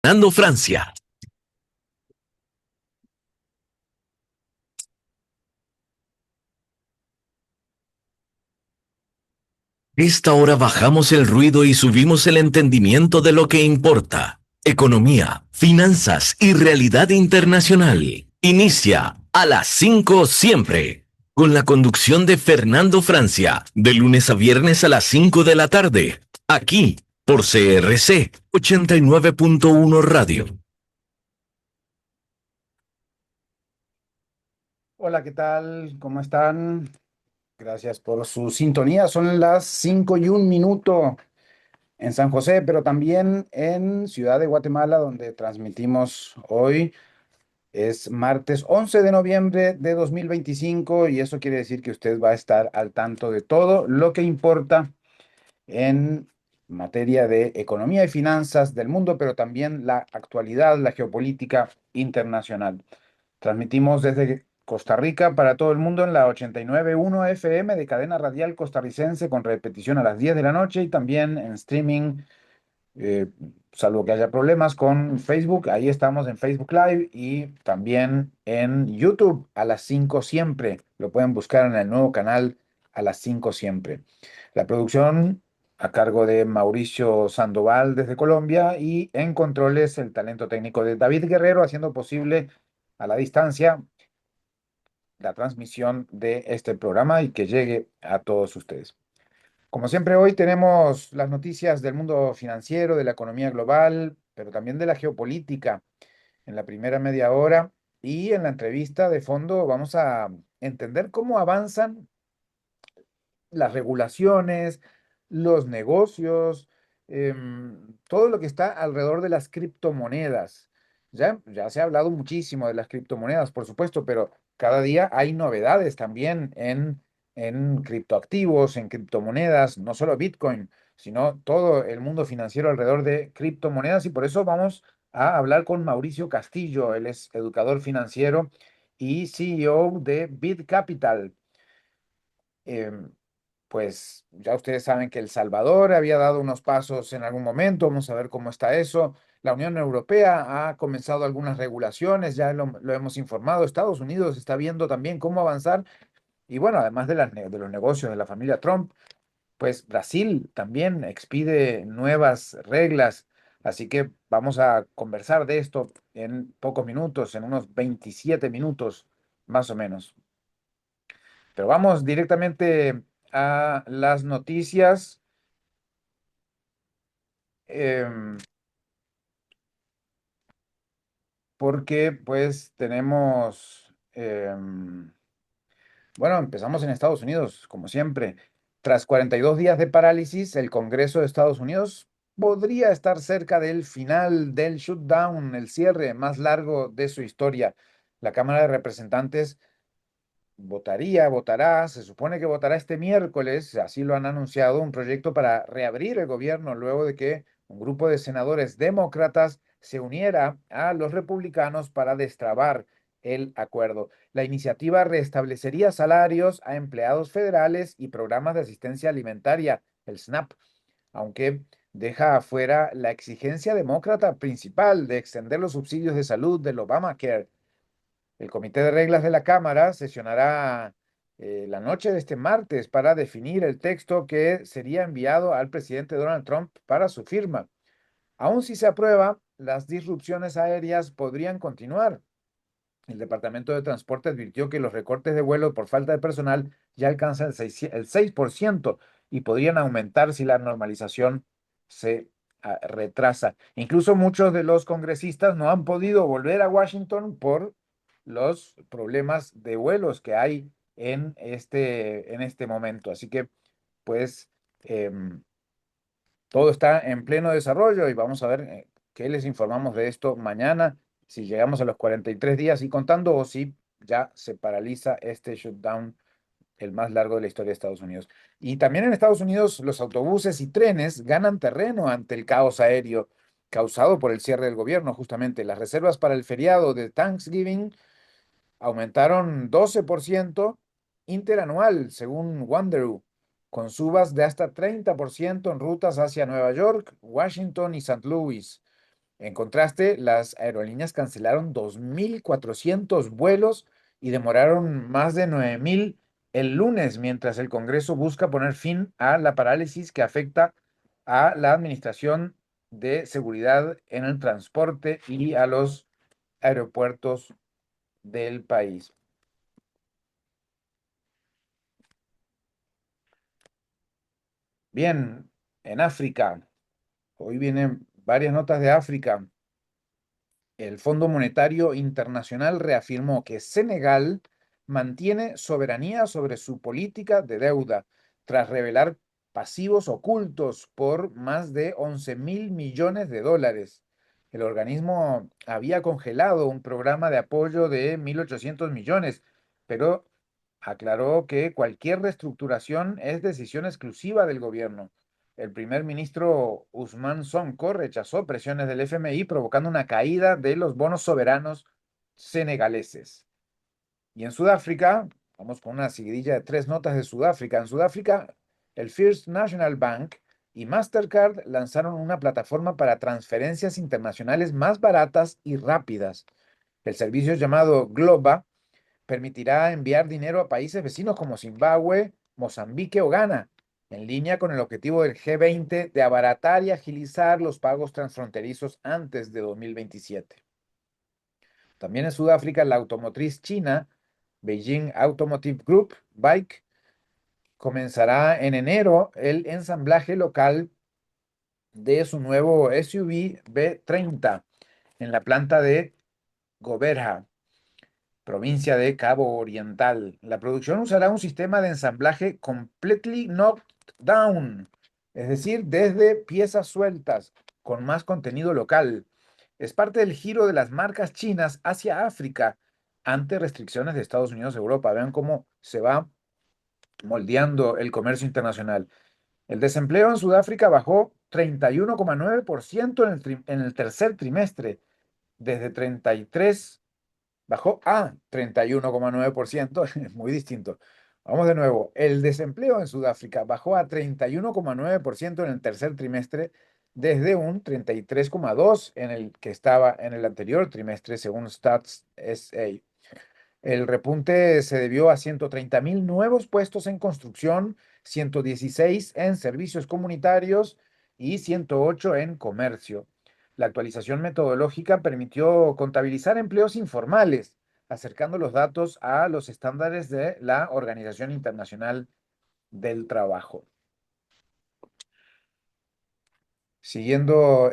Fernando Francia. Esta hora bajamos el ruido y subimos el entendimiento de lo que importa. Economía, finanzas y realidad internacional. Inicia a las 5 siempre, con la conducción de Fernando Francia, de lunes a viernes a las 5 de la tarde, aquí por CRC 89.1 Radio. Hola, ¿qué tal? ¿Cómo están? Gracias por su sintonía. Son las 5:01 en San José, pero también en Ciudad de Guatemala, donde transmitimos hoy. Es martes 11 de noviembre de 2025 y eso quiere decir que usted va a estar al tanto de todo lo que importa en materia de economía y finanzas del mundo, pero también la actualidad, la geopolítica internacional. Transmitimos desde Costa Rica para todo el mundo en la 89.1 FM de cadena radial costarricense con repetición a las 10 de la noche y también en streaming, eh, salvo que haya problemas con Facebook. Ahí estamos en Facebook Live y también en YouTube a las 5 siempre. Lo pueden buscar en el nuevo canal a las 5 siempre. La producción a cargo de Mauricio Sandoval desde Colombia y en controles el talento técnico de David Guerrero haciendo posible a la distancia la transmisión de este programa y que llegue a todos ustedes. Como siempre, hoy tenemos las noticias del mundo financiero, de la economía global, pero también de la geopolítica en la primera media hora y en la entrevista de fondo vamos a entender cómo avanzan las regulaciones, los negocios, todo lo que está alrededor de las criptomonedas. Ya se ha hablado muchísimo de las criptomonedas, por supuesto, pero cada día hay novedades también en criptoactivos, en criptomonedas, no solo Bitcoin, sino todo el mundo financiero alrededor de criptomonedas. Y por eso vamos a hablar con Mauricio Castillo. Él es educador financiero y CEO de Bit Capital. Em, pues ya ustedes saben que El Salvador había dado unos pasos en algún momento, vamos a ver cómo está eso. La Unión Europea ha comenzado algunas regulaciones, ya lo hemos informado. Estados Unidos está viendo también cómo avanzar. Y bueno, además de los negocios de la familia Trump, pues Brasil también expide nuevas reglas. Así que vamos a conversar de esto en pocos minutos, en unos 27 minutos más o menos. Pero vamos directamente a las noticias, em, porque pues tenemos, bueno, empezamos en Estados Unidos, como siempre. Tras 42 días de parálisis, el Congreso de Estados Unidos podría estar cerca del final del shutdown, el cierre más largo de su historia. La Cámara de Representantes votará, se supone que votará este miércoles, así lo han anunciado, un proyecto para reabrir el gobierno luego de que un grupo de senadores demócratas se uniera a los republicanos para destrabar el acuerdo. La iniciativa restablecería salarios a empleados federales y programas de asistencia alimentaria, el SNAP, aunque deja afuera la exigencia demócrata principal de extender los subsidios de salud del Obamacare. El Comité de Reglas de la Cámara sesionará la noche de este martes para definir el texto que sería enviado al presidente Donald Trump para su firma. Aun si se aprueba, las disrupciones aéreas podrían continuar. El Departamento de Transporte advirtió que los recortes de vuelo por falta de personal ya alcanzan el 6% y podrían aumentar si la normalización se retrasa. Incluso muchos de los congresistas no han podido volver a Washington por los problemas de vuelos que hay en este momento. Así que, pues, em, todo está en pleno desarrollo y vamos a ver qué les informamos de esto mañana, si llegamos a los 43 días y contando o si ya se paraliza este shutdown, el más largo de la historia de Estados Unidos. Y también en Estados Unidos los autobuses y trenes ganan terreno ante el caos aéreo causado por el cierre del gobierno. Justamente las reservas para el feriado de Thanksgiving aumentaron 12% interanual, según Wanderoo, con subas de hasta 30% en rutas hacia Nueva York, Washington y St. Louis. En contraste, las aerolíneas cancelaron 2.400 vuelos y demoraron más de 9.000 el lunes, mientras el Congreso busca poner fin a la parálisis que afecta a la Administración de Seguridad en el Transporte y a los aeropuertos del país. Bien, en África, hoy vienen varias notas de África. El Fondo Monetario Internacional reafirmó que Senegal mantiene soberanía sobre su política de deuda tras revelar pasivos ocultos por más de 11.000 millones de dólares. El organismo había congelado un programa de apoyo de 1.800 millones, pero aclaró que cualquier reestructuración es decisión exclusiva del gobierno. El primer ministro Usman Sonko rechazó presiones del FMI, provocando una caída de los bonos soberanos senegaleses. Y en Sudáfrica, vamos con una seguidilla de tres notas de Sudáfrica. En Sudáfrica, el First National Bank y Mastercard lanzaron una plataforma para transferencias internacionales más baratas y rápidas. El servicio llamado Globa permitirá enviar dinero a países vecinos como Zimbabue, Mozambique o Ghana, en línea con el objetivo del G20 de abaratar y agilizar los pagos transfronterizos antes de 2027. También en Sudáfrica, la automotriz china Beijing Automotive Group, Bike, comenzará en enero el ensamblaje local de su nuevo SUV B30 en la planta de Goberha, provincia de Cabo Oriental. La producción usará un sistema de ensamblaje completely knocked down, es decir, desde piezas sueltas, con más contenido local. Es parte del giro de las marcas chinas hacia África ante restricciones de Estados Unidos y Europa. Vean cómo se va moldeando el comercio internacional. El desempleo en Sudáfrica bajó 31,9% en el tercer trimestre, desde 33 bajó a 31,9%, es muy distinto. Vamos de nuevo, el desempleo en Sudáfrica bajó a 31,9% en el tercer trimestre desde un 33,2% en el que estaba en el anterior trimestre, según Stats SA. El repunte se debió a 130.000 nuevos puestos en construcción, 116 en servicios comunitarios y 108 en comercio. La actualización metodológica permitió contabilizar empleos informales, acercando los datos a los estándares de la Organización Internacional del Trabajo. Siguiendo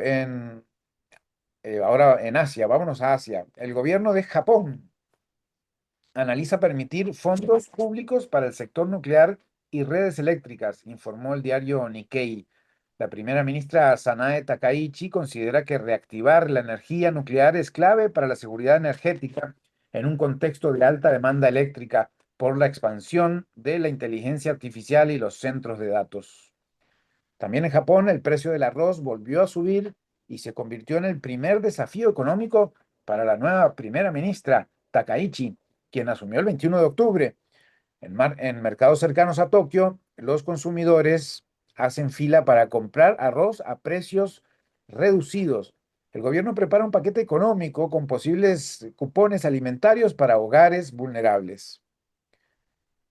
ahora en Asia, vámonos a Asia. El gobierno de Japón analiza permitir fondos públicos para el sector nuclear y redes eléctricas, informó el diario Nikkei. La primera ministra Sanae Takaichi considera que reactivar la energía nuclear es clave para la seguridad energética en un contexto de alta demanda eléctrica por la expansión de la inteligencia artificial y los centros de datos. También en Japón el precio del arroz volvió a subir y se convirtió en el primer desafío económico para la nueva primera ministra Takaichi, quien asumió el 21 de octubre. En mercados cercanos a Tokio, los consumidores hacen fila para comprar arroz a precios reducidos. El gobierno prepara un paquete económico con posibles cupones alimentarios para hogares vulnerables.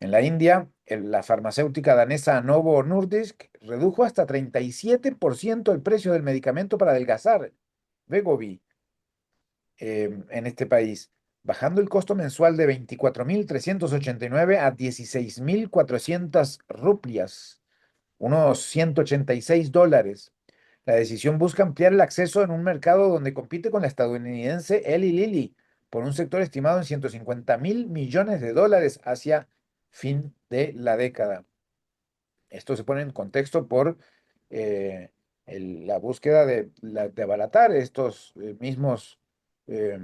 En la India, la farmacéutica danesa Novo Nordisk redujo hasta 37% el precio del medicamento para adelgazar, Wegovy, en este país, bajando el costo mensual de 24.389 a 16.400 rupias, unos $186. La decisión busca ampliar el acceso en un mercado donde compite con la estadounidense Eli Lilly por un sector estimado en 150.000 millones de dólares hacia fin de la década. Esto se pone en contexto por la búsqueda de abaratar estos mismos eh,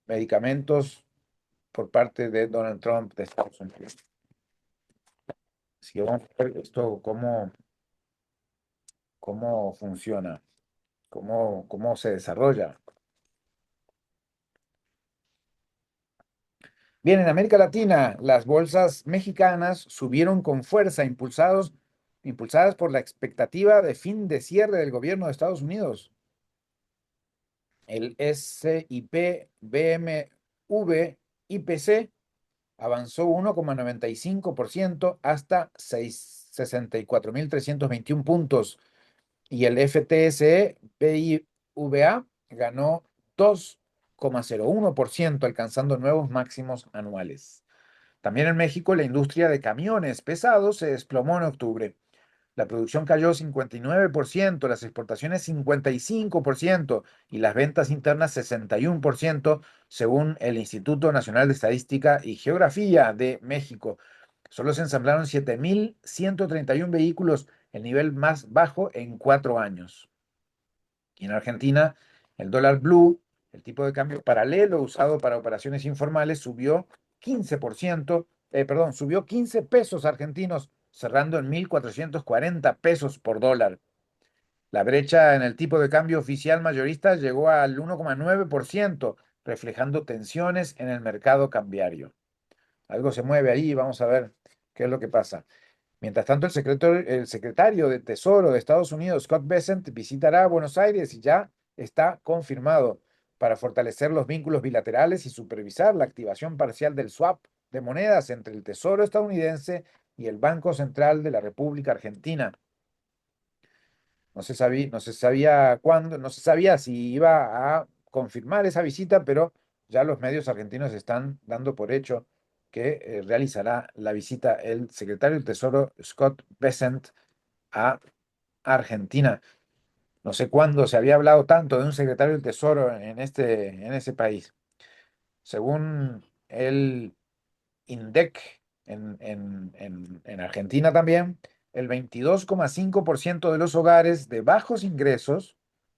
medicamentos por parte de Donald Trump de Estados Unidos. Así que vamos a ver esto cómo funciona, cómo se desarrolla. Bien, en América Latina, las bolsas mexicanas subieron con fuerza, impulsadas por la expectativa de fin de cierre del gobierno de Estados Unidos. El SIP BMW IPC avanzó 1,95% hasta 64.321 puntos y el FTSE BIVA ganó 2,01%, alcanzando nuevos máximos anuales. También en México, la industria de camiones pesados se desplomó en octubre. La producción cayó 59%, las exportaciones 55% y las ventas internas 61%, según el Instituto Nacional de Estadística y Geografía de México. Solo se ensamblaron 7.131 vehículos, el nivel más bajo en 4 años. Y en Argentina, el dólar blue, el tipo de cambio paralelo usado para operaciones informales, subió 15%, subió 15 pesos argentinos, cerrando en 1.440 pesos por dólar. La brecha en el tipo de cambio oficial mayorista llegó al 1,9%, reflejando tensiones en el mercado cambiario. Algo se mueve ahí, vamos a ver qué es lo que pasa. Mientras tanto, el secretario de Tesoro de Estados Unidos, Scott Bessent, visitará Buenos Aires y ya está confirmado para fortalecer los vínculos bilaterales y supervisar la activación parcial del swap de monedas entre el Tesoro estadounidense y el Banco Central de la República Argentina. No se sabía cuándo, no se sabía si iba a confirmar esa visita, pero ya los medios argentinos están dando por hecho que realizará la visita el secretario del Tesoro Scott Bessent a Argentina. No sé cuándo se había hablado tanto de un secretario del Tesoro en ese país. Según el INDEC en Argentina también, el 22,5% de los hogares de bajos ingresos,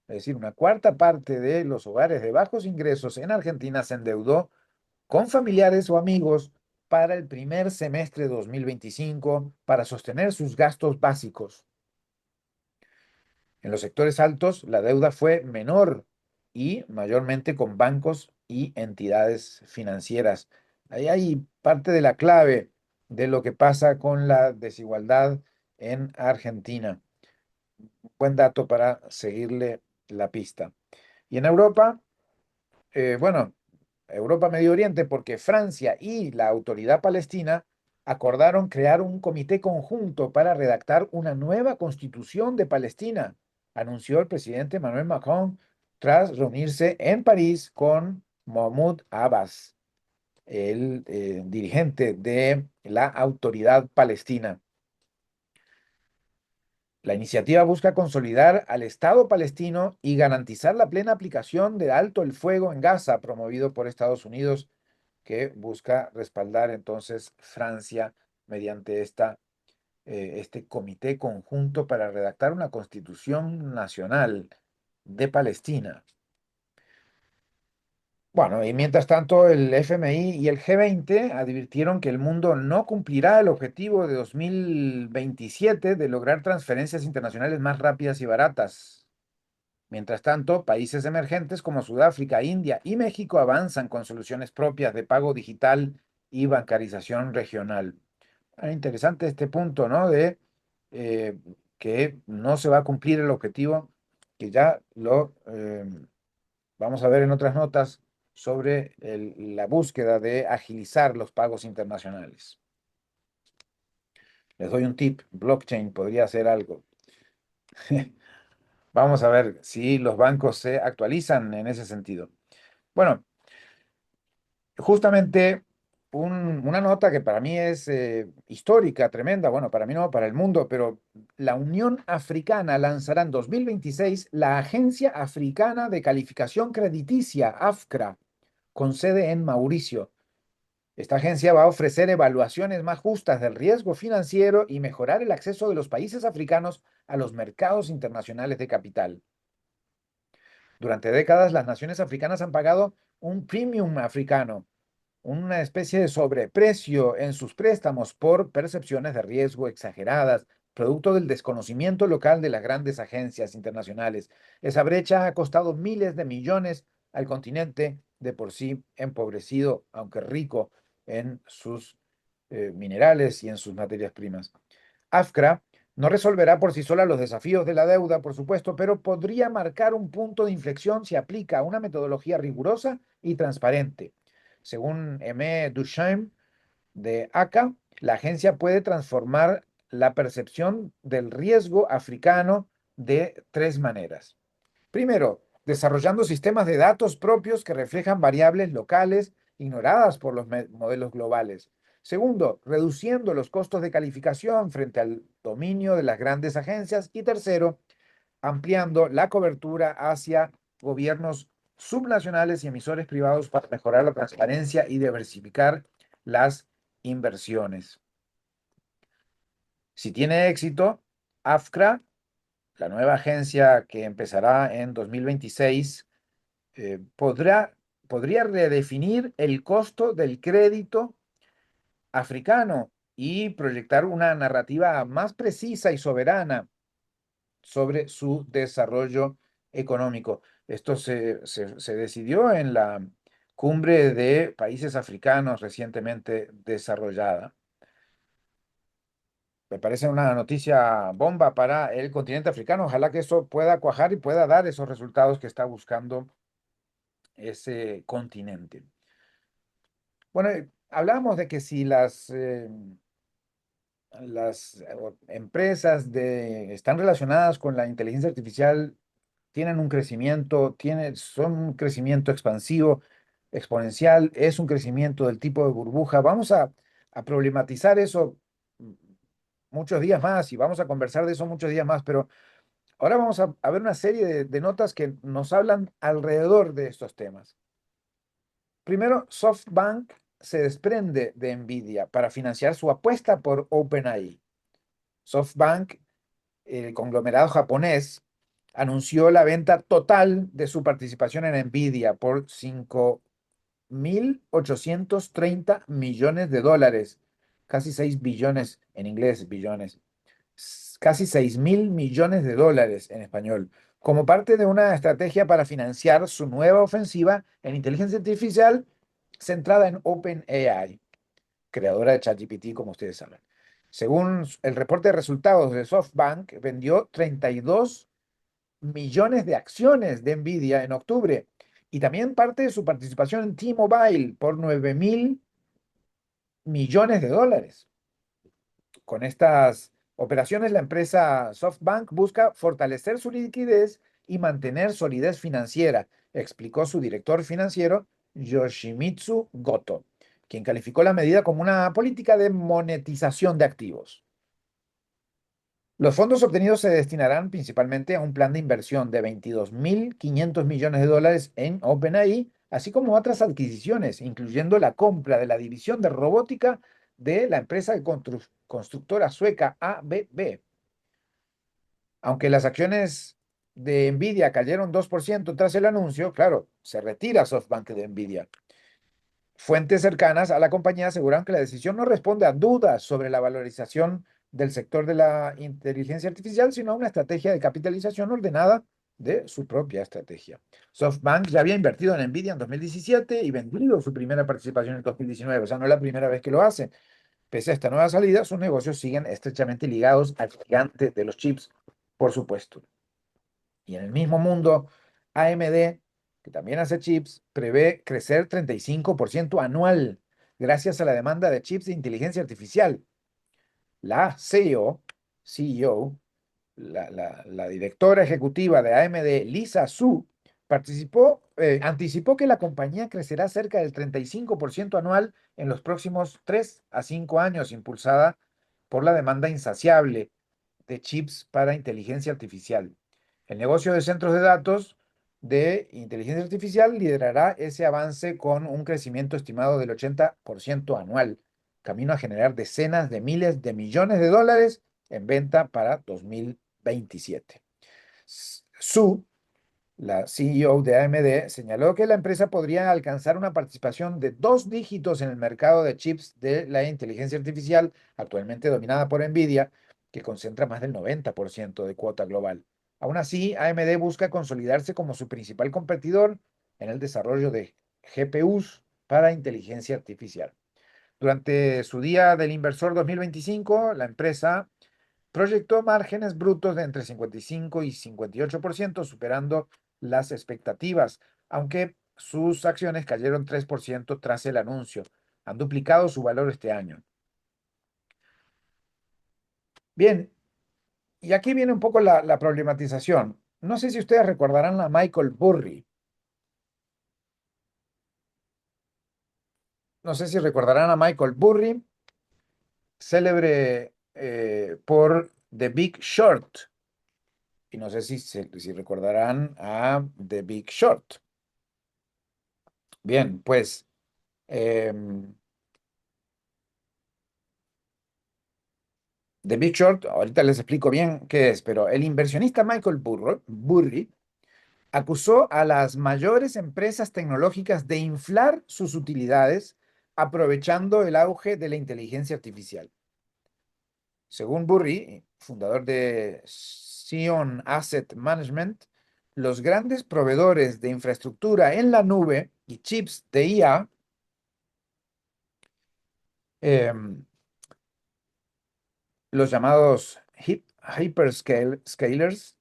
es decir, una cuarta parte de los hogares de bajos ingresos en Argentina se endeudó con familiares o amigos para el primer semestre de 2025 para sostener sus gastos básicos. En los sectores altos, la deuda fue menor y mayormente con bancos y entidades financieras. Ahí hay parte de la clave de lo que pasa con la desigualdad en Argentina. Buen dato para seguirle la pista. Y en Europa, bueno, Europa Medio Oriente, porque Francia y la autoridad palestina acordaron crear un comité conjunto para redactar una nueva constitución de Palestina, anunció el presidente Emmanuel Macron tras reunirse en París con Mahmoud Abbas, el dirigente de la autoridad palestina. La iniciativa busca consolidar al Estado palestino y garantizar la plena aplicación del alto el fuego en Gaza, promovido por Estados Unidos, que busca respaldar entonces Francia mediante este comité conjunto para redactar una constitución nacional de Palestina. Bueno, y mientras tanto, el FMI y el G20 advirtieron que el mundo no cumplirá el objetivo de 2027 de lograr transferencias internacionales más rápidas y baratas. Mientras tanto, países emergentes como Sudáfrica, India y México avanzan con soluciones propias de pago digital y bancarización regional. Interesante este punto, ¿no? De eh, que no se va a cumplir el objetivo, que ya lo vamos a ver en otras notas sobre la búsqueda de agilizar los pagos internacionales. Les doy un tip, blockchain podría hacer algo. Vamos a ver si los bancos se actualizan en ese sentido. Bueno, justamente una nota que para mí es histórica, tremenda, bueno, para mí no, para el mundo, pero la Unión Africana lanzará en 2026 la Agencia Africana de Calificación Crediticia, AFCRA, con sede en Mauricio. Esta agencia va a ofrecer evaluaciones más justas del riesgo financiero y mejorar el acceso de los países africanos a los mercados internacionales de capital. Durante décadas, las naciones africanas han pagado un premium africano, una especie de sobreprecio en sus préstamos por percepciones de riesgo exageradas, producto del desconocimiento local de las grandes agencias internacionales. Esa brecha ha costado miles de millones al continente de por sí empobrecido, aunque rico en sus minerales y en sus materias primas. AFCRA No resolverá por sí sola los desafíos de la deuda, por supuesto, pero podría marcar un punto de inflexión si aplica una metodología rigurosa y transparente. Según Aimé Duchamp de ACA, la agencia puede transformar la percepción del riesgo africano de tres maneras. Primero, desarrollando sistemas de datos propios que reflejan variables locales ignoradas por los modelos globales. Segundo, reduciendo los costos de calificación frente al dominio de las grandes agencias. Y tercero, ampliando la cobertura hacia gobiernos subnacionales y emisores privados para mejorar la transparencia y diversificar las inversiones. Si tiene éxito, AFCRA, la nueva agencia que empezará en 2026, podría redefinir el costo del crédito africano y proyectar una narrativa más precisa y soberana sobre su desarrollo económico. Esto se decidió en la cumbre de países africanos recientemente desarrollada. Me parece una noticia bomba para el continente africano. Ojalá que eso pueda cuajar y pueda dar esos resultados que está buscando ese continente. Bueno, hablábamos de que si las empresas están relacionadas con la inteligencia artificial, tienen un crecimiento, son un crecimiento expansivo, exponencial, es un crecimiento del tipo de burbuja. Vamos a problematizar eso muchos días más y vamos a conversar de eso muchos días más, pero ahora vamos a ver una serie de notas que nos hablan alrededor de estos temas. Primero, SoftBank se desprende de Nvidia para financiar su apuesta por OpenAI. SoftBank, el conglomerado japonés, anunció la venta total de su participación en Nvidia por 5.830 millones de dólares, casi 6 billones en inglés, billones, casi 6.000 millones de dólares en español, como parte de una estrategia para financiar su nueva ofensiva en inteligencia artificial centrada en OpenAI, creadora de ChatGPT, como ustedes saben. Según el reporte de resultados de SoftBank, vendió 32 millones de acciones de Nvidia en octubre y también parte de su participación en T-Mobile por 9.000 millones de dólares. Con estas operaciones, la empresa SoftBank busca fortalecer su liquidez y mantener solidez financiera, explicó su director financiero, Yoshimitsu Goto, quien calificó la medida como una política de monetización de activos. Los fondos obtenidos se destinarán principalmente a un plan de inversión de 22.500 millones de dólares en OpenAI, así como otras adquisiciones, incluyendo la compra de la división de robótica de la empresa constructora sueca ABB. Aunque las acciones de Nvidia cayeron 2% tras el anuncio, claro, se retira SoftBank de Nvidia. Fuentes cercanas a la compañía aseguran que la decisión no responde a dudas sobre la valorización del sector de la inteligencia artificial, sino a una estrategia de capitalización ordenada de su propia estrategia. SoftBank ya había invertido en Nvidia en 2017 y vendido su primera participación en 2019, o sea, no es la primera vez que lo hacen. Pese a esta nueva salida, sus negocios siguen estrechamente ligados al gigante de los chips, por supuesto. Y en el mismo mundo, AMD, que también hace chips, prevé crecer 35% anual gracias a la demanda de chips de inteligencia artificial. La CEO, la directora ejecutiva de AMD, Lisa Su, anticipó que la compañía crecerá cerca del 35% anual en los próximos 3 a 5 años, impulsada por la demanda insaciable de chips para inteligencia artificial. El negocio de centros de datos de inteligencia artificial liderará ese avance con un crecimiento estimado del 80% anual, camino a generar decenas de miles de millones de dólares en venta para 2027. Su, la CEO de AMD, señaló que la empresa podría alcanzar una participación de 2 dígitos en el mercado de chips de la inteligencia artificial, actualmente dominada por Nvidia, que concentra más del 90% de cuota global. Aún así, AMD busca consolidarse como su principal competidor en el desarrollo de GPUs para inteligencia artificial. Durante su Día del Inversor 2025, la empresa proyectó márgenes brutos de entre 55 y 58%, superando las expectativas, aunque sus acciones cayeron 3% tras el anuncio. Han duplicado su valor este año. Bien, y aquí viene un poco la problematización. No sé si ustedes recordarán a Michael Burry. No sé si recordarán a Michael Burry, célebre por The Big Short. Y no sé si recordarán a The Big Short. Bien, pues em, The Big Short, ahorita les explico bien qué es, pero el inversionista Michael Burry acusó a las mayores empresas tecnológicas de inflar sus utilidades aprovechando el auge de la inteligencia artificial. Según Burry, fundador de Sion Asset Management, los grandes proveedores de infraestructura en la nube y chips de IA, los llamados hyperscalers,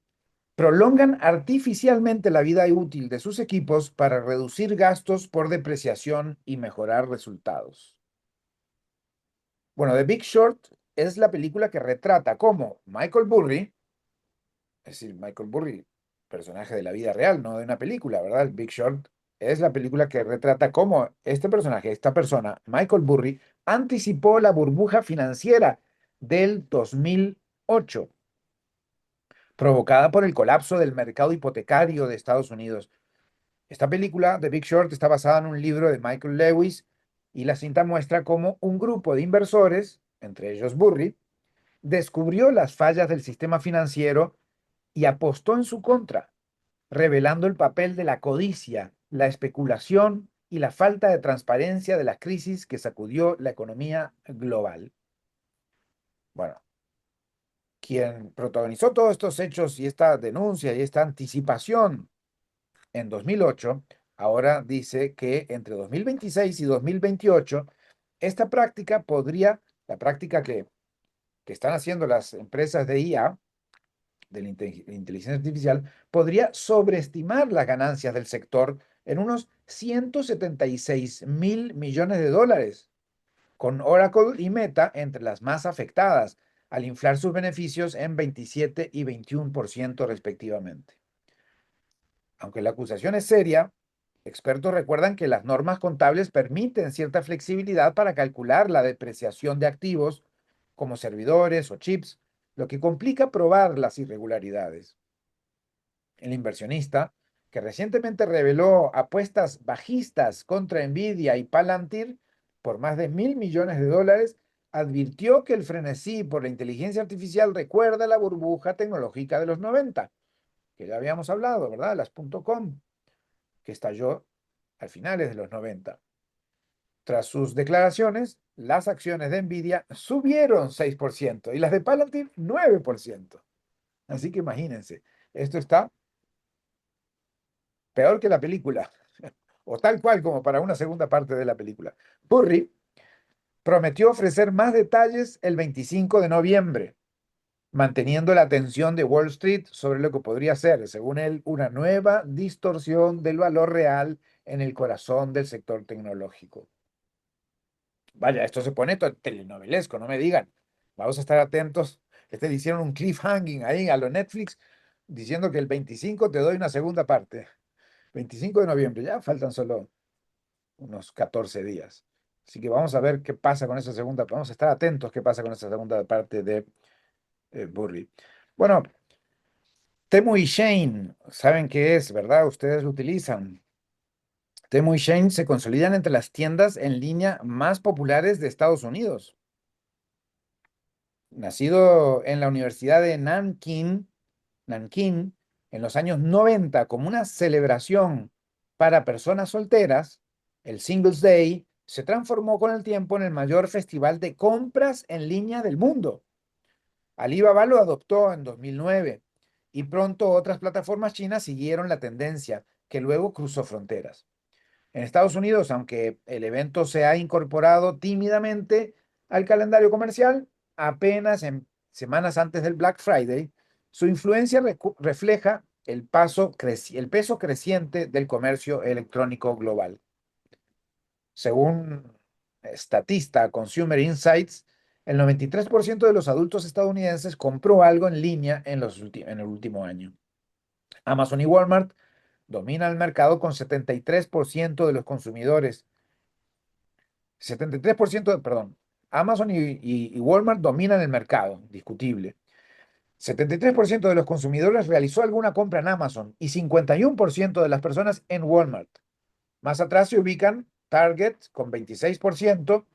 prolongan artificialmente la vida útil de sus equipos para reducir gastos por depreciación y mejorar resultados. Bueno, The Big Short es la película que retrata cómo Michael Burry, es decir, Michael Burry, personaje de la vida real, no de una película, ¿verdad? El Big Short es la película que retrata cómo este personaje, esta persona, Michael Burry, anticipó la burbuja financiera del 2008 provocada por el colapso del mercado hipotecario de Estados Unidos. Esta película, The Big Short, está basada en un libro de Michael Lewis y la cinta muestra cómo un grupo de inversores, entre ellos Burry, descubrió las fallas del sistema financiero y apostó en su contra, revelando el papel de la codicia, la especulación y la falta de transparencia de la crisis que sacudió la economía global. Bueno, quien protagonizó todos estos hechos y esta denuncia y esta anticipación en 2008, ahora dice que entre 2026 y 2028, esta práctica podría, la práctica que están haciendo las empresas de IA, de la inteligencia artificial, podría sobreestimar las ganancias del sector en unos 176.000 millones de dólares, con Oracle y Meta entre las más afectadas, al inflar sus beneficios en 27 y 21% respectivamente. Aunque la acusación es seria, expertos recuerdan que las normas contables permiten cierta flexibilidad para calcular la depreciación de activos como servidores o chips, lo que complica probar las irregularidades. El inversionista, que recientemente reveló apuestas bajistas contra Nvidia y Palantir por más de $1.000 millones, advirtió que el frenesí por la inteligencia artificial recuerda la burbuja tecnológica de los 90, que ya habíamos hablado, ¿verdad? Las .com, que estalló a finales de los 90. Tras sus declaraciones, las acciones de Nvidia subieron 6% y las de Palantir 9%. Así que imagínense, esto está peor que la película, o tal cual como para una segunda parte de la película. Burry prometió ofrecer más detalles el 25 de noviembre, manteniendo la atención de Wall Street sobre lo que podría ser, según él, una nueva distorsión del valor real en el corazón del sector tecnológico. Vaya, esto se pone telenovelesco, no me digan. Vamos a estar atentos. Le hicieron un cliffhanging ahí a lo Netflix diciendo que el 25 te doy una segunda parte. 25 de noviembre, ya faltan solo unos 14 días. Así que vamos a ver qué pasa con esa segunda, vamos a estar atentos qué pasa con esa segunda parte de Burry. Bueno, Temu y Shane, saben qué es, ¿verdad? Ustedes lo utilizan. Temu y Shane se consolidan entre las tiendas en línea más populares de Estados Unidos. Nacido en la Universidad de Nanking, en los años 90 como una celebración para personas solteras, el Singles Day se transformó con el tiempo en el mayor festival de compras en línea del mundo. Alibaba lo adoptó en 2009 y pronto otras plataformas chinas siguieron la tendencia, que luego cruzó fronteras. En Estados Unidos, aunque el evento se ha incorporado tímidamente al calendario comercial, apenas semanas antes del Black Friday, su influencia refleja el peso creciente del comercio electrónico global. Según Statista Consumer Insights, el 93% de los adultos estadounidenses compró algo en línea en el último año. Amazon y Walmart dominan el mercado con 73% de los consumidores. 73%, perdón. Amazon y Walmart dominan el mercado, discutible. 73% de los consumidores realizó alguna compra en Amazon y 51% de las personas en Walmart. Más atrás se ubican Target con 26%,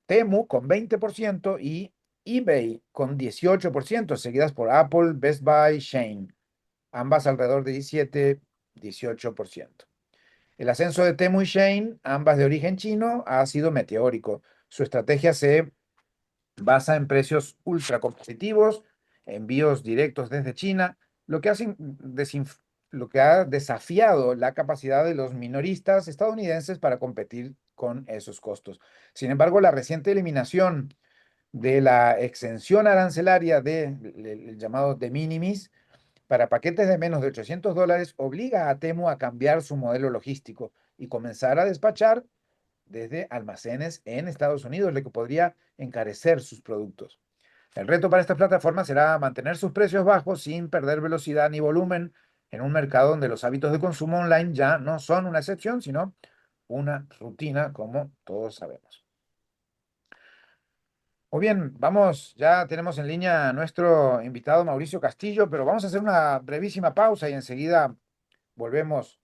Temu con 20% y eBay con 18%, seguidas por Apple, Best Buy, Shein, ambas alrededor de 17-18%. El ascenso de Temu y Shein, ambas de origen chino, ha sido meteórico. Su estrategia se basa en precios ultra competitivos, envíos directos desde China, lo que, lo que ha desafiado la capacidad de los minoristas estadounidenses para competir con esos costos. Sin embargo, la reciente eliminación de la exención arancelaria del llamado de minimis para paquetes de menos de $800 obliga a Temu a cambiar su modelo logístico y comenzar a despachar desde almacenes en Estados Unidos, lo que podría encarecer sus productos. El reto para estas plataformas será mantener sus precios bajos sin perder velocidad ni volumen en un mercado donde los hábitos de consumo online ya no son una excepción, sino una rutina, como todos sabemos. Muy bien, vamos, ya tenemos en línea a nuestro invitado Mauricio Castillo, pero vamos a hacer una brevísima pausa y enseguida volvemos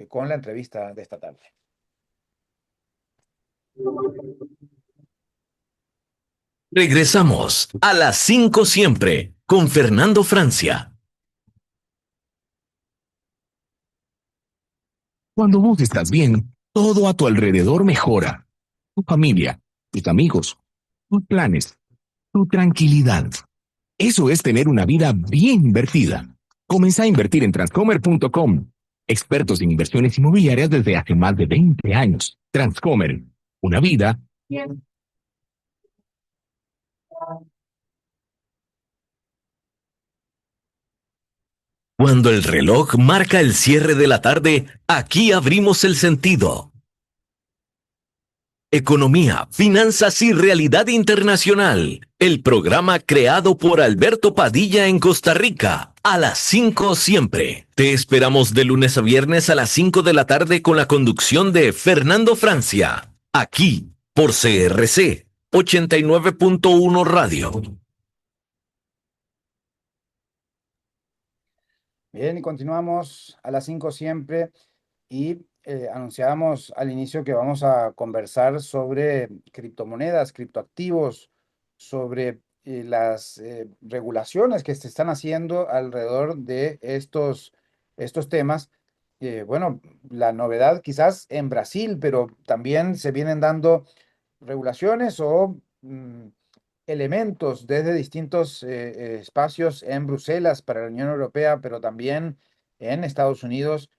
con la entrevista de esta tarde. Regresamos a las 5 siempre con Fernando Francia. Cuando vos estás bien, todo a tu alrededor mejora. Tu familia, tus amigos, tus planes, tu tranquilidad. Eso es tener una vida bien invertida. Comenzá a invertir en Transcomer.com. Expertos en inversiones inmobiliarias desde hace más de 20 años. Transcomer. Una vida bien. Cuando el reloj marca el cierre de la tarde, aquí abrimos el sentido. Economía, finanzas y realidad internacional. El programa creado por Alberto Padilla en Costa Rica. A las 5 siempre. Te esperamos de lunes a viernes a las 5 de la tarde con la conducción de Fernando Francia. Aquí, por CRC 89.1 Radio. Bien, y continuamos a las 5 siempre y anunciábamos al inicio que vamos a conversar sobre criptomonedas, criptoactivos, sobre las regulaciones que se están haciendo alrededor de estos temas. Bueno, la novedad quizás en Brasil, pero también se vienen dando regulaciones o elementos desde distintos espacios en Bruselas para la Unión Europea, pero también en Estados Unidos.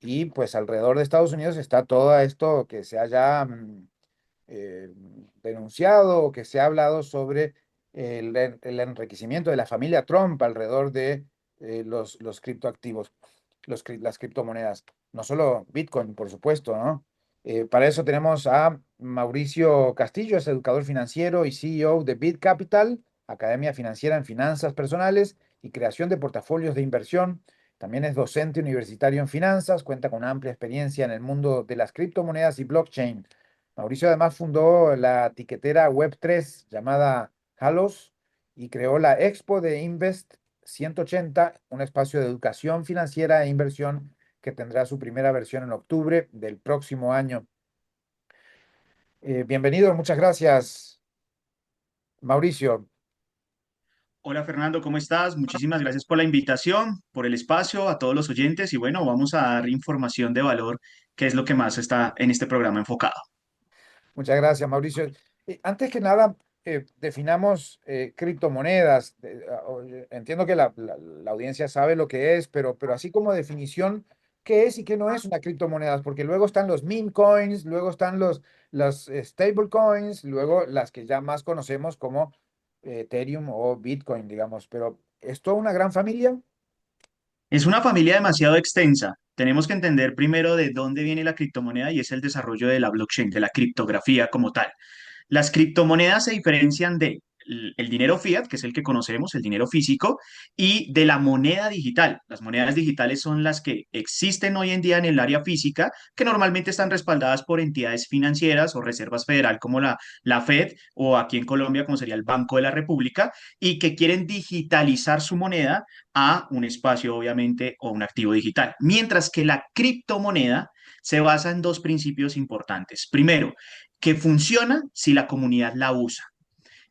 Y pues alrededor de Estados Unidos está todo esto que se haya eh, denunciado o que se ha hablado sobre el enriquecimiento de la familia Trump alrededor de los criptoactivos, las criptomonedas. No solo Bitcoin, por supuesto, ¿no? Para eso tenemos a Mauricio Castillo, es educador financiero y CEO de Bit Capital, Academia Financiera en Finanzas Personales y creación de portafolios de inversión. También es docente universitario en finanzas, cuenta con amplia experiencia en el mundo de las criptomonedas y blockchain. Mauricio además fundó la tiquetera Web3 llamada Halos y creó la Expo de Invest 180, un espacio de educación financiera e inversión que tendrá su primera versión en octubre del próximo año. Bienvenido, muchas gracias, Mauricio. Hola Fernando, ¿cómo estás? Muchísimas gracias por la invitación, por el espacio, a todos los oyentes y bueno, vamos a dar información de valor, que es lo que más está en este programa enfocado. Muchas gracias, Mauricio. Antes que nada, definamos criptomonedas. Entiendo que la audiencia sabe lo que es, pero así como definición, ¿qué es y qué no es una criptomoneda? Porque luego están los meme coins, luego están los stable coins, luego las que ya más conocemos como Ethereum o Bitcoin, digamos, pero ¿es toda una gran familia? Es una familia demasiado extensa. Tenemos que entender primero de dónde viene la criptomoneda y es el desarrollo de la blockchain, de la criptografía como tal. Las criptomonedas se diferencian de el dinero fiat, que es el que conocemos, el dinero físico, y de la moneda digital. Las monedas digitales son las que existen hoy en día en el área física, que normalmente están respaldadas por entidades financieras o reservas federal como la Fed o aquí en Colombia como sería el Banco de la República, y que quieren digitalizar su moneda a un espacio obviamente o un activo digital. Mientras que la criptomoneda se basa en dos principios importantes. Primero, que funciona si la comunidad la usa.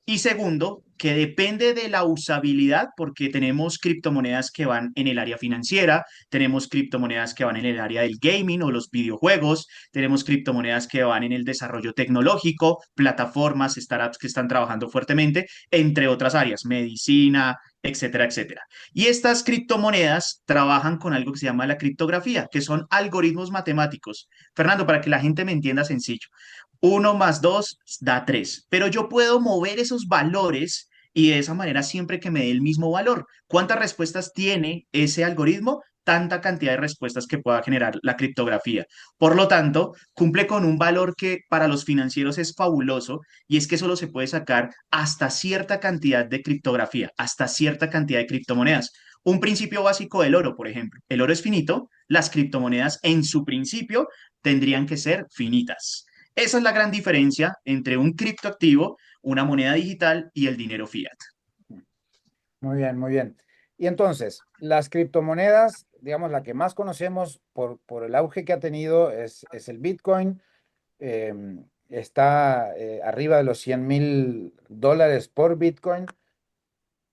Y segundo, que depende de la usabilidad, porque tenemos criptomonedas que van en el área financiera, tenemos criptomonedas que van en el área del gaming o los videojuegos, tenemos criptomonedas que van en el desarrollo tecnológico, plataformas, startups que están trabajando fuertemente, entre otras áreas, medicina, etcétera, etcétera. Y estas criptomonedas trabajan con algo que se llama la criptografía, que son algoritmos matemáticos. Fernando, para que la gente me entienda sencillo. Uno más 2 da 3, pero yo puedo mover esos valores y de esa manera siempre que me dé el mismo valor. ¿Cuántas respuestas tiene ese algoritmo? Tanta cantidad de respuestas que pueda generar la criptografía. Por lo tanto, cumple con un valor que para los financieros es fabuloso y es que solo se puede sacar hasta cierta cantidad de criptografía, hasta cierta cantidad de criptomonedas. Un principio básico del oro, por ejemplo. El oro es finito, las criptomonedas en su principio tendrían que ser finitas. Esa es la gran diferencia entre un criptoactivo, una moneda digital y el dinero fiat. Muy bien, muy bien. Y entonces, las criptomonedas, digamos, la que más conocemos por el auge que ha tenido es el Bitcoin. Está arriba de los $100,000 por Bitcoin.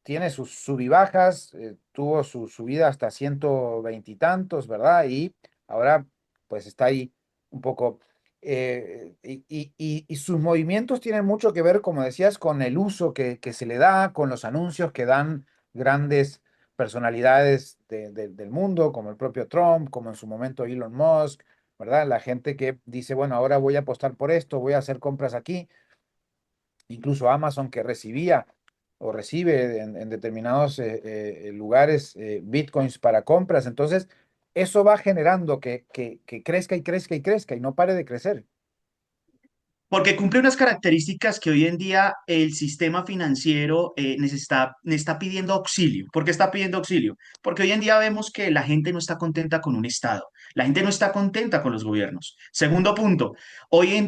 Tiene sus sub y bajas, tuvo su subida hasta 120 y tantos, ¿verdad? Y ahora pues está ahí un poco. Y sus movimientos tienen mucho que ver, como decías, con el uso que se le da, con los anuncios que dan grandes personalidades del mundo, como el propio Trump, como en su momento Elon Musk, ¿verdad? La gente que dice, bueno, ahora voy a apostar por esto, voy a hacer compras aquí, incluso Amazon que recibía o recibe en determinados lugares bitcoins para compras. Entonces, eso va generando que crezca y crezca y crezca y no pare de crecer. Porque cumple unas características que hoy en día el sistema financiero está pidiendo auxilio. ¿Por qué está pidiendo auxilio? Porque hoy en día vemos que la gente no está contenta con un Estado, la gente no está contenta con los gobiernos. Segundo punto,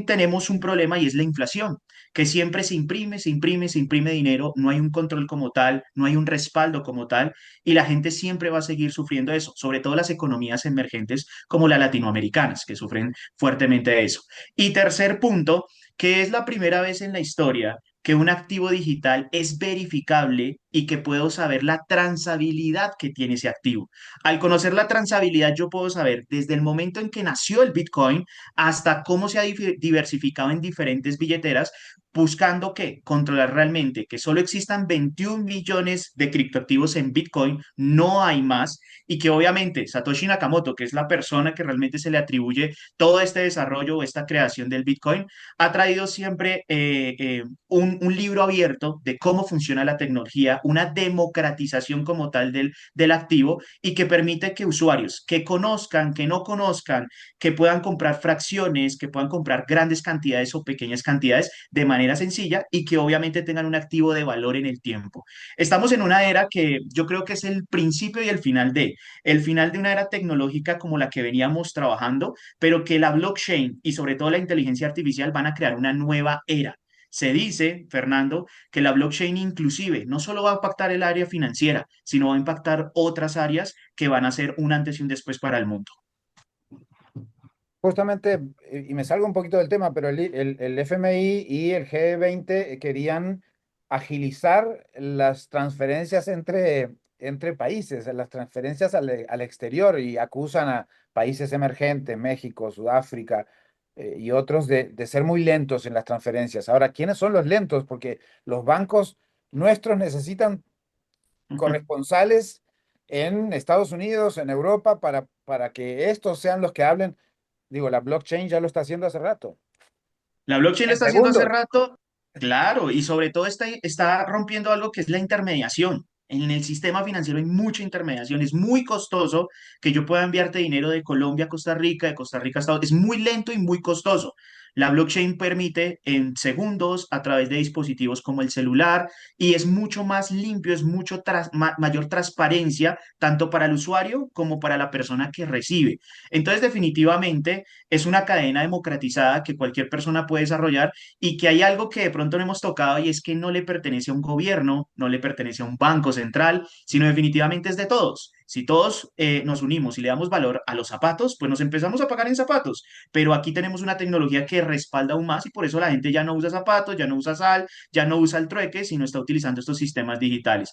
tenemos un problema y es la inflación, que siempre se imprime, se imprime, se imprime dinero, no hay un control como tal, no hay un respaldo como tal, y la gente siempre va a seguir sufriendo eso, sobre todo las economías emergentes como las latinoamericanas, que sufren fuertemente eso. Y tercer punto, que es la primera vez en la historia que un activo digital es verificable y que puedo saber la transabilidad que tiene ese activo. Al conocer la transabilidad, yo puedo saber desde el momento en que nació el Bitcoin hasta cómo se ha diversificado en diferentes billeteras, buscando que controlar realmente que solo existan 21 millones de criptoactivos en Bitcoin, no hay más, y que obviamente Satoshi Nakamoto, que es la persona que realmente se le atribuye todo este desarrollo o esta creación del Bitcoin, ha traído siempre un libro abierto de cómo funciona la tecnología, una democratización como tal del activo y que permite que usuarios que conozcan, que no conozcan, que puedan comprar fracciones, que puedan comprar grandes cantidades o pequeñas cantidades de manera sencilla y que obviamente tengan un activo de valor en el tiempo. Estamos en una era que yo creo que es el principio y el final de una era tecnológica como la que veníamos trabajando, pero que la blockchain y sobre todo la inteligencia artificial van a crear una nueva era. Se dice, Fernando, que la blockchain inclusive no solo va a impactar el área financiera, sino va a impactar otras áreas que van a ser un antes y un después para el mundo. Justamente, y me salgo un poquito del tema, pero el FMI y el G20 querían agilizar las transferencias entre países, las transferencias al exterior y acusan a países emergentes, México, Sudáfrica, y otros de ser muy lentos en las transferencias. Ahora, ¿quiénes son los lentos? Porque los bancos nuestros necesitan corresponsales en Estados Unidos, en Europa, para que estos sean los que hablen. Digo, la blockchain ya lo está haciendo hace rato. La blockchain lo En está haciendo hace segundos, rato Claro, y sobre todo está rompiendo algo que es la intermediación. En el sistema financiero hay mucha intermediación, es muy costoso que yo pueda enviarte dinero de Colombia a Costa Rica, de Costa Rica a Estados Unidos. Es muy lento y muy costoso. La blockchain permite en segundos a través de dispositivos como el celular y es mucho más limpio, es mucho mayor transparencia tanto para el usuario como para la persona que recibe. Entonces, definitivamente es una cadena democratizada que cualquier persona puede desarrollar y que hay algo que de pronto no hemos tocado y es que no le pertenece a un gobierno, no le pertenece a un banco central, sino definitivamente es de todos. Si todos nos unimos y le damos valor a los zapatos, pues nos empezamos a pagar en zapatos. Pero aquí tenemos una tecnología que respalda aún más y por eso la gente ya no usa zapatos, ya no usa sal, ya no usa el trueque, sino está utilizando estos sistemas digitales.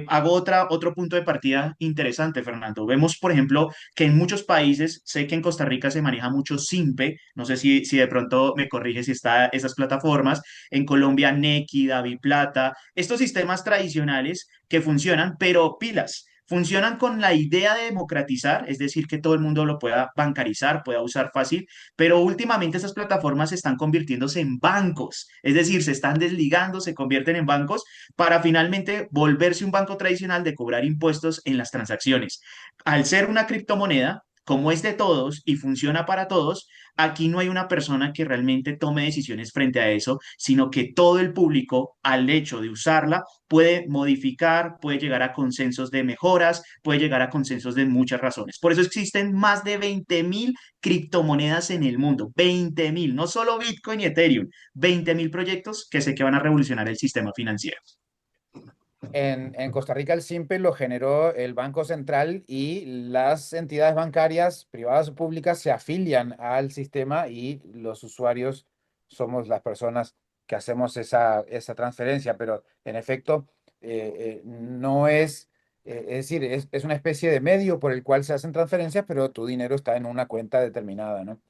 Hago otro punto de partida interesante, Fernando. Vemos, por ejemplo, que en muchos países, sé que en Costa Rica se maneja mucho Simpe, no sé si de pronto me corrige si está esas plataformas, en Colombia Nequi, DaviPlata, estos sistemas tradicionales que funcionan, pero pilas. Funcionan con la idea de democratizar, es decir, que todo el mundo lo pueda bancarizar, pueda usar fácil, pero últimamente esas plataformas están convirtiéndose en bancos, es decir, se están desligando, se convierten en bancos para finalmente volverse un banco tradicional de cobrar impuestos en las transacciones. Al ser una criptomoneda, como es de todos y funciona para todos, aquí no hay una persona que realmente tome decisiones frente a eso, sino que todo el público, al hecho de usarla, puede modificar, puede llegar a consensos de mejoras, puede llegar a consensos de muchas razones. Por eso existen más de 20.000 criptomonedas en el mundo, 20.000, no solo Bitcoin y Ethereum, 20.000 proyectos que sé que van a revolucionar el sistema financiero. En Costa Rica el SIMPE lo generó el Banco Central y las entidades bancarias, privadas o públicas, se afilian al sistema y los usuarios somos las personas que hacemos esa transferencia, pero en efecto no es, es decir, es una especie de medio por el cual se hacen transferencias, pero tu dinero está en una cuenta determinada, ¿no?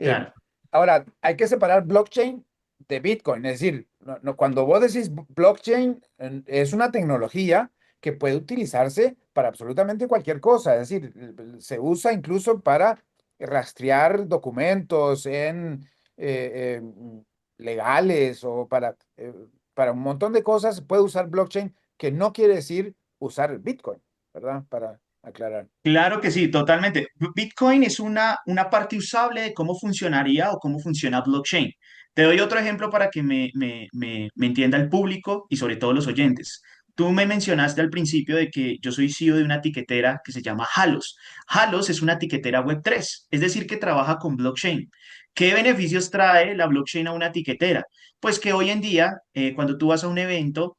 Eh, Claro. Ahora, hay que separar blockchain de Bitcoin. Es decir, cuando vos decís blockchain, es una tecnología que puede utilizarse para absolutamente cualquier cosa. Es decir, se usa incluso para rastrear documentos legales o para un montón de cosas. Se puede usar blockchain, que no quiere decir usar Bitcoin, ¿verdad? Para aclarar. Claro que sí, totalmente. Bitcoin es una parte usable de cómo funcionaría o cómo funciona blockchain. Te doy otro ejemplo para que me entienda el público y sobre todo los oyentes. Tú me mencionaste al principio de que yo soy CEO de una etiquetera que se llama Halos. Halos es una etiquetera Web3, es decir, que trabaja con blockchain. ¿Qué beneficios trae la blockchain a una etiquetera? Pues que hoy en día, cuando tú vas a un evento,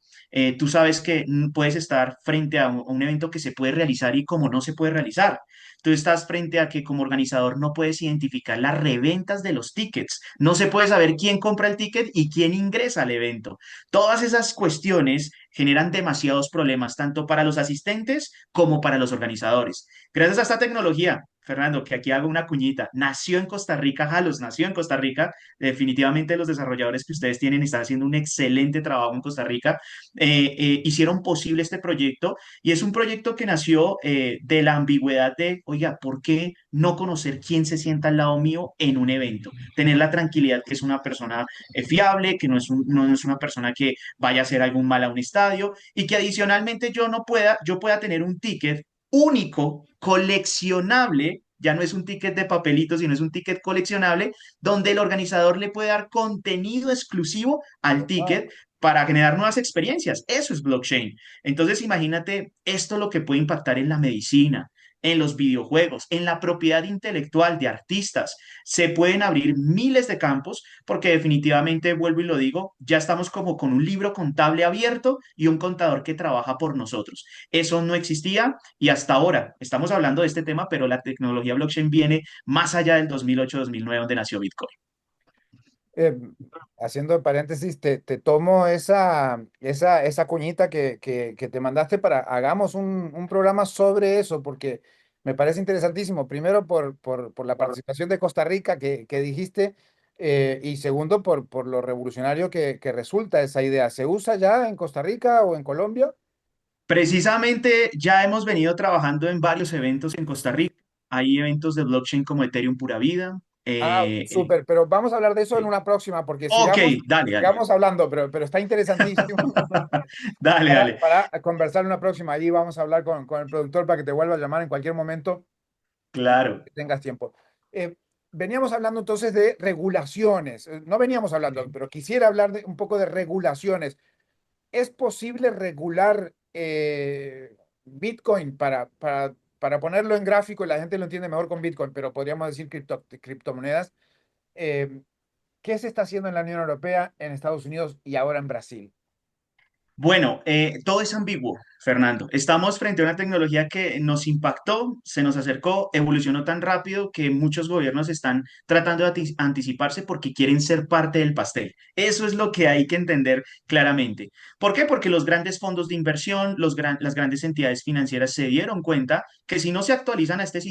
tú sabes que puedes estar frente a un evento que se puede realizar y como no se puede realizar. Tú estás frente a que como organizador no puedes identificar las reventas de los tickets, no se puede saber quién compra el ticket y quién ingresa al evento. Todas esas cuestiones generan demasiados problemas, tanto para los asistentes como para los organizadores. Gracias a esta tecnología, Fernando, que aquí hago una cuñita, nació en Costa Rica, Jalos nació en Costa Rica, definitivamente los desarrolladores que ustedes tienen están haciendo un excelente trabajo en Costa Rica, hicieron posible este proyecto y es un proyecto que nació de la ambigüedad de, oiga, ¿por qué no conocer quién se sienta al lado mío en un evento? Tener la tranquilidad que es una persona fiable, que no es una persona que vaya a hacer algún mal a un estadio y que adicionalmente yo pueda tener un ticket único, coleccionable, ya no es un ticket de papelito, sino es un ticket coleccionable, donde el organizador le puede dar contenido exclusivo al Wow. ticket para generar nuevas experiencias. Eso es blockchain. Entonces, imagínate esto lo que puede impactar en la medicina, en los videojuegos, en la propiedad intelectual de artistas. Se pueden abrir miles de campos porque definitivamente, vuelvo y lo digo, ya estamos como con un libro contable abierto y un contador que trabaja por nosotros. Eso no existía y hasta ahora estamos hablando de este tema, pero la tecnología blockchain viene más allá del 2008-2009 donde nació Bitcoin. eh, Haciendo paréntesis, te tomo esa cuñita que te mandaste para hagamos un programa sobre eso, porque me parece interesantísimo. Primero, por la participación de Costa Rica que dijiste, y segundo, por lo revolucionario que resulta esa idea. ¿Se usa ya en Costa Rica o en Colombia? Precisamente ya hemos venido trabajando en varios eventos en Costa Rica. Hay eventos de blockchain como Ethereum Pura Vida, Súper, pero vamos a hablar de eso en una próxima, porque Ok, dale, dale. sigamos hablando, pero está interesantísimo Dale, dale. para conversar en una próxima. Ahí vamos a hablar con el productor para que te vuelva a llamar en cualquier momento Claro. que tengas tiempo. Eh, Veníamos hablando entonces de regulaciones. No veníamos hablando, pero quisiera hablar un poco de regulaciones. ¿Es posible regular Bitcoin para ponerlo en gráfico y la gente lo entiende mejor con Bitcoin, pero podríamos decir criptomonedas? Eh, ¿Qué se está haciendo en la Unión Europea, en Estados Unidos y ahora en Brasil? Bueno, todo es ambiguo, Fernando. Estamos frente a una tecnología que nos impactó, se nos acercó, evolucionó tan rápido que muchos gobiernos están tratando de anticiparse porque quieren ser parte del pastel. Eso es lo que hay que entender claramente. ¿Por qué? Porque los grandes fondos de inversión, las grandes entidades financieras se dieron cuenta que si no se actualizan a este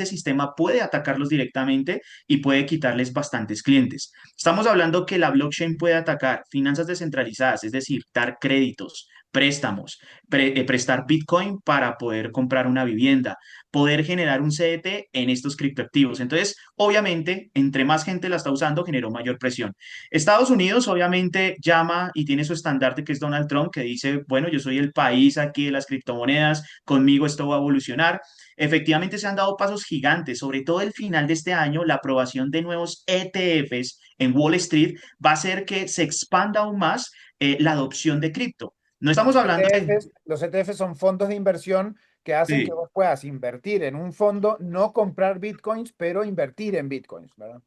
sistema puede atacarlos directamente y puede quitarles bastantes clientes. Estamos hablando que la blockchain puede atacar finanzas descentralizadas, es decir, dar créditos, préstamos, prestar Bitcoin para poder comprar una vivienda, poder generar un CDT en estos criptoactivos. Entonces, obviamente, entre más gente la está usando, generó mayor presión. Estados Unidos, obviamente, llama y tiene su estandarte que es Donald Trump, que dice, bueno, yo soy el país aquí de las criptomonedas, conmigo esto va a evolucionar. Efectivamente, se han dado pasos gigantes, sobre todo el final de este año, la aprobación de nuevos ETFs en Wall Street va a hacer que se expanda aún más la adopción de cripto. No estamos hablando de... Los ETFs son fondos de inversión que hacen que Sí, vos puedas invertir en un fondo, no comprar Bitcoins, pero invertir en Bitcoins, ¿verdad?